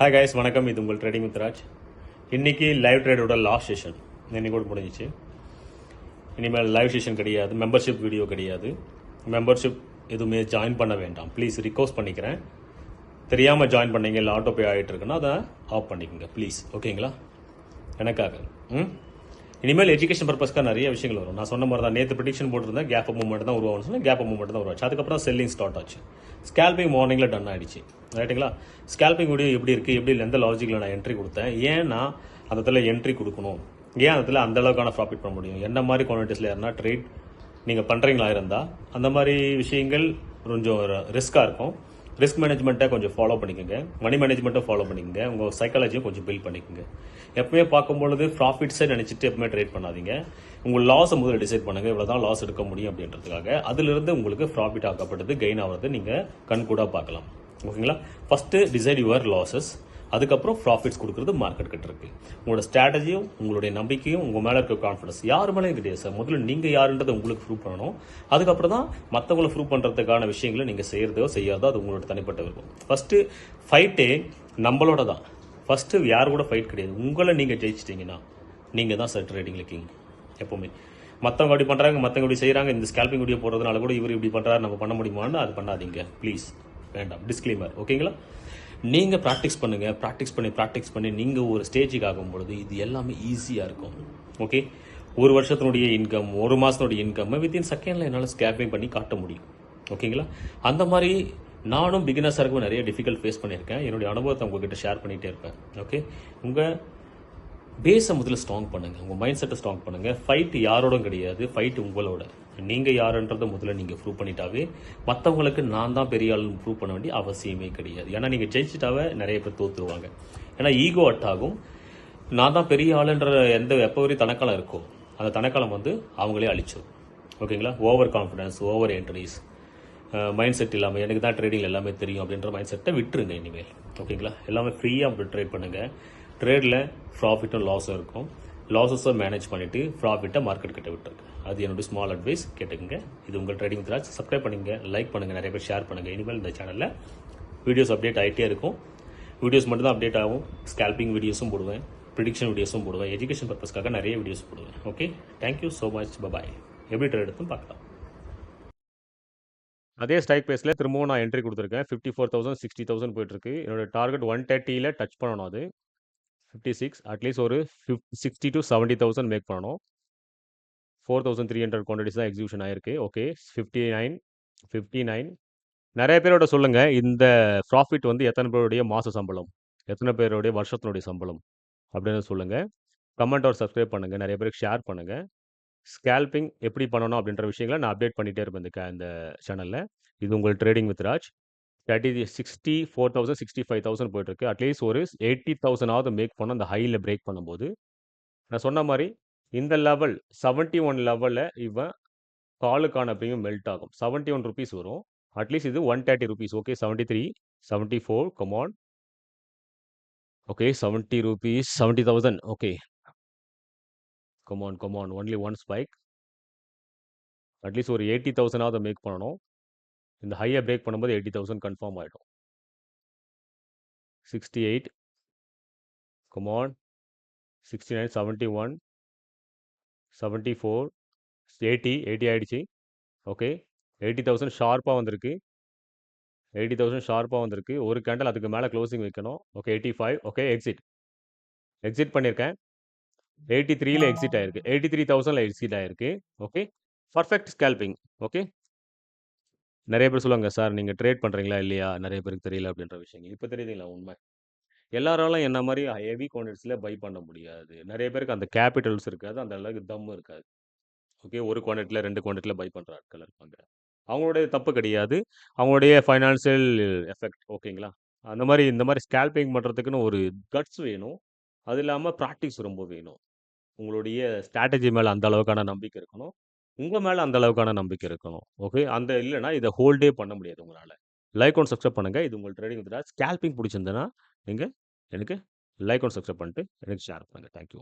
Hi guys, வணக்கம். இது உங்கள் ட்ரேடிங் வித் ராஜ். இன்றைக்கி லைவ் ட்ரேடோட லாஸ்ட் செஷன் இன்னைக்கு கூட முடிஞ்சிச்சு. இனிமேல் லைவ் செஷன் கிடையாது, மெம்பர்ஷிப் வீடியோ கிடையாது. மெம்பர்ஷிப் எதுவுமே ஜாயின் பண்ண வேண்டாம், ப்ளீஸ் ரிக்வஸ்ட் பண்ணிக்கிறேன். தெரியாமல் ஜாயின் பண்ணீங்க, இல்லை ஆட்டோ பே ஆகிட்டு இருக்குன்னா அதை ஆஃப் பண்ணிக்கோங்க ப்ளீஸ், ஓகேங்களா? எனக்காக இனிமேல் எஜுகேஷன் பர்பஸ்க்காக நிறைய விஷயங்கள் வரும். நான் சொன்ன மாதிரி தான் நேற்று ப்ரிடிக்ஷன் போட்டிருந்தேன், கேப் மூவ்மெண்ட் தான் உருவாகும் சொன்னால் கேப் மூவ்மெண்ட் தான் உருவாச்சு. அதுக்கப்புறம் செல்லிங் ஸ்டார்ட் ஆச்சு. ஸ்கேல்பிங் மார்னிங்கில் டன் ஆகிடுச்சு, ரைட்டுங்களா? ஸ்கேல்பிங் வீடியோ எப்படி இருக்குது, எப்படி எந்த லாஜிக்கில் நான் என்ட்ரி கொடுத்தேன், ஏன்னா அந்த இடத்துல என்ட்ரி கொடுக்கணும், ஏன் அந்த இடத்துல அந்த அளவுக்கான ப்ராஃபிட் பண்ண முடியும், என்ன மாதிரி குவான்டிட்டிஸில் யாருன்னா ட்ரேட் நீங்கள் பண்ணுறீங்களா இருந்தால் அந்த மாதிரி விஷயங்கள் கொஞ்சம் ரிஸ்க்காக இருக்கும். ரிஸ்க் மேனேஜ்மெண்ட்டை கொஞ்சம் ஃபாலோ பண்ணிக்கோங்க, மணி மேனேஜ்மெண்ட்டும் ஃபாலோ பண்ணிக்கோங்க, உங்கள் சைக்காலஜியும் கொஞ்சம் பில்ட் பண்ணிக்கோங்க. எப்பவுமே பார்க்கும்பொழுது ப்ராஃபிட்ஸை நினச்சிட்டு எப்பவுமே ட்ரேட் பண்ணாதீங்க. உங்கள் லாஸை முதல்ல டிசைட் பண்ணுங்கள், இவ்வளோ தான் லாஸ் எடுக்க முடியும் அப்படின்றதுக்காக. அதிலிருந்து உங்களுக்கு ப்ராஃபிட் ஆகப்பட்டது கெயின் ஆகிறது நீங்கள் கண்கூடாக பார்க்கலாம், ஓகேங்களா? ஃபஸ்ட்டு டிசைட் யுவர் லாஸஸ், அதுக்கப்புறம் ப்ராஃபிட்ஸ் கொடுக்குறது மார்க்கெட் கிட்ட இருக்கு. உங்களோட ஸ்ட்ராட்டஜியும் உங்களுடைய நம்பிக்கையும் உங்கள் மேலே இருக்க கான்ஃபிடன்ஸ் யார் மேலேயும் கிடையாது சார். முதல்ல நீங்கள் யாருன்றதை உங்களுக்கு ப்ரூவ் பண்ணணும். அதுக்கப்புறம் தான் மற்றவங்களை ப்ரூவ் பண்ணுறதுக்கான விஷயங்களை நீங்கள் செய்கிறதோ செய்யாதோ அது உங்களோட தனிப்பட்ட விருப்பம். ஃபஸ்ட்டு ஃபைட்டே நம்மளோட தான். ஃபஸ்ட்டு யார் கூட ஃபைட் கிடையாது. உங்களை நீங்கள் ஜெயிச்சிட்டிங்கன்னா நீங்கள் தான் சார் ட்ரேடிங் கிங் எப்போவுமே. மற்றவங்க அப்படி பண்ணுறாங்க, மற்றவங்க இப்படி செய்கிறாங்க, இந்த ஸ்கேல்பிங் வீடியோ போடுறதுனால கூட இவர் இப்படி பண்ணுறாரு, நம்ம பண்ண முடியுமான்னு அது பண்ணாதீங்க ப்ளீஸ், வேண்டாம். டிஸ்க்ளைமர், ஓகேங்களா? நீங்கள் ப்ராக்டிஸ் பண்ணுங்கள், ப்ராக்டிஸ் பண்ணி நீங்கள் ஒரு ஸ்டேஜுக்கு ஆகும்பொழுது இது எல்லாமே ஈஸியாக இருக்கும், ஓகே? ஒரு வருஷத்தினுடைய இன்கம், ஒரு மாதத்தினுடைய இன்கம் வித்தின் செகண்டில் என்னால் ஸ்கேல்பிங் பண்ணி காட்ட முடியும், ஓகேங்களா? அந்த மாதிரி நானும் பிகினர்ஸாக இருக்கும் நிறைய டிஃபிகல்ட் ஃபேஸ் பண்ணியிருக்கேன். என்னுடைய அனுபவத்தை உங்ககிட்ட ஷேர் பண்ணிகிட்டே இருப்பேன், ஓகே? உங்கள் பேஸை முதல்ல ஸ்ட்ராங் பண்ணுங்கள், உங்கள் மைண்ட் செட்டை ஸ்ட்ராங் பண்ணுங்கள். ஃபைட் யாரோடும் கிடையாது, ஃபைட் உங்களோட. நீங்கள் யாருன்றதை முதல்ல நீங்கள் ப்ரூவ் பண்ணிட்டாவே மற்றவங்களுக்கு நான் தான் பெரிய ஆளுன்னு ப்ரூவ் பண்ண வேண்டிய அவசியமே கிடையாது. ஏன்னா நீங்கள் ஜெயிச்சிட்டாவே நிறைய பேர் தோற்றுருவாங்க. ஏன்னா ஈகோ அட்டாகும். நான் தான் பெரிய ஆளுன்ற எப்போ வரையும் தனக்காலம் இருக்கோ அந்த தனக்காலம் வந்து அவங்களே அழிச்சிடும், ஓகேங்களா? Over confidence, over entries, mind set இல்லாமல் எனக்கு தான் ட்ரேடிங் எல்லாமே தெரியும் அப்படின்ற மைண்ட் செட்டை விட்டுருங்க இனிமேல், ஓகேங்களா? எல்லாமே ஃப்ரீயாக அப்படி ட்ரேட் பண்ணுங்கள். ட்ரேடில் ப்ராஃபிட்டும் லாஸும் இருக்கும். லாஸஸை மேனேஜ் பண்ணிவிட்டு ப்ராஃபிட்டை மார்க்கெட் கிட்ட விட்டுருக்கு. அது என்னோட ஸ்மால் அட்வைஸ், கேட்டுக்கங்க. இது உங்கள் ட்ரேடிங் வித் ராஜ். சப்ஸ்கிரைப் பண்ணுங்க, லைக் பண்ணுங்கள், நிறைய பேர் ஷேர் பண்ணுங்கள். இனிமேல் இந்த சேனலில் வீடியோஸ் அப்டேட் ஆகிட்டே இருக்கும். வீடியோஸ் மட்டும் தான் அப்டேட் ஆகும். ஸ்கேல்பிங் வீடியோஸும் போடுவேன், ப்ரிடிக்ஷன் வீடியோஸும் போடுவேன், எஜுகேஷன் பர்பஸ்க்காக நிறைய வீடியோஸ் போடுவேன், okay? Thank you so much, bye bye. எப்படி ட்ரேட் எடுத்தும் பார்க்கலாம். அதே ஸ்ட்ரைக் பேஸில் திரும்பவும் நான் என்ட்ரி கொடுத்துருக்கேன். 54,000 60,000 போயிட்டுருக்கு. என்னோட டார்கெட் 130 டச் பண்ணணும். அது 56, அட்லீஸ்ட் ஒரு 60 to 70,000 மேக் பண்ணணும். 4,300 குவான்டிட்டிஸ் தான் எக்ஸிபியூஷன் ஆயிருக்கு, ஓகே? 59 நிறைய பேரோட சொல்லுங்கள், இந்த ப்ராஃபிட் வந்து எத்தனை பேருடைய மாத சம்பளம், எத்தனை பேருடைய வருஷத்தினுடைய சம்பளம் அப்படின்னு சொல்லுங்கள். கமெண்ட் ஒரு சப்ஸ்கிரைப் பண்ணுங்கள், நிறைய பேருக்கு ஷேர் பண்ணுங்கள். ஸ்கேல்பிங் எப்படி பண்ணணும் அப்படின்ற விஷயங்களை நான் அப்டேட் பண்ணிகிட்டே இருப்பேன் இந்த சேனலில். இது உங்கள் ட்ரேடிங் வித் ராஜ். 64,000 65,000 போயிட்டுருக்கு. அட்லீஸ்ட் ஒரு 80,000 மேக் பண்ணோம் அந்த ஹையில் பிரேக் பண்ணும்போது. நான் சொன்ன மாதிரி இந்த லெவல் 71 லெவலில் இவன் காலுக்கான ப்ரீமியம் மெல்ட் ஆகும். 71 ருபீஸ் வரும். அட்லீஸ்ட் இது 130 rupees, okay? 73 74 come on, okay? 70 rupees 70,000, okay? Come on only one spike. At least ஒரு 80,000 மேக் பண்ணணும். இந்த ஹையை பிரேக் பண்ணும்போது 80,000 கன்ஃபார்ம் ஆகிடும். 68 கமான், 69 71 74 80 ஆகிடுச்சு, ஓகே? 80,000 ஷார்ப்பாக வந்திருக்கு. 80,000 ஷார்ப்பாக வந்திருக்கு. ஒரு கேண்டில் அதுக்கு மேலே க்ளோசிங் வைக்கணும், ஓகே? 85, ஓகே? எக்ஸிட் பண்ணியிருக்கேன். 83ல் எக்ஸிட் ஆயிருக்கு. 83,000ல் எக்ஸிட் ஆயிருக்கு, ஓகே? Perfect scalping, okay? நிறைய பேர் சொல்லுவாங்க, சார் நீங்கள் ட்ரேட் பண்ணுறீங்களா இல்லையா, நிறைய பேருக்கு தெரியல அப்படின்ற விஷயங்கள். இப்போ தெரியுதுங்களா உண்மை? எல்லாராலும் என்ன மாதிரி ஹெவி குவான்டிட்டிஸில் பை பண்ண முடியாது. நிறைய பேருக்கு அந்த கேபிட்டல்ஸ் இருக்காது, அந்த அளவுக்கு தம் இருக்காது, ஓகே? ஒரு குவான்டிட்டியில் 2 குவான்டிட்டியில் பை பண்ணுற ஆட்கள் இருப்பாங்க. அவங்களுடைய தப்பு கிடையாது, அவங்களுடைய ஃபைனான்சியல் எஃபெக்ட், ஓகேங்களா? அந்த மாதிரி இந்த மாதிரி ஸ்கேல்பிங் பண்ணுறதுக்குன்னு ஒரு கட்ஸ் வேணும். அது இல்லாமல் ப்ராக்டிஸ் ரொம்ப வேணும். உங்களுடைய ஸ்ட்ராட்டஜி மேலே அந்த அளவுக்கான நம்பிக்கை இருக்கணும். உங்கள் மேலே அந்த அளவுக்கான நம்பிக்கை இருக்கணும், ஓகே? அந்த இல்லைனா இதை ஹோல்டே பண்ண முடியாது உங்களால். லைக் ஒன்று சப்ஸ்கிரைப் பண்ணுங்கள். இது உங்கள் ட்ரேடிங் வித் ராஜ். ஸ்கேல்பிங் பிடிச்சிருந்ததுன்னா நீங்கள் எனக்கு லைக் ஒன்று சப்ஸ்கிரைப் பண்ணிட்டு எனக்கு ஷேர் பண்ணுங்கள். தேங்க்யூ.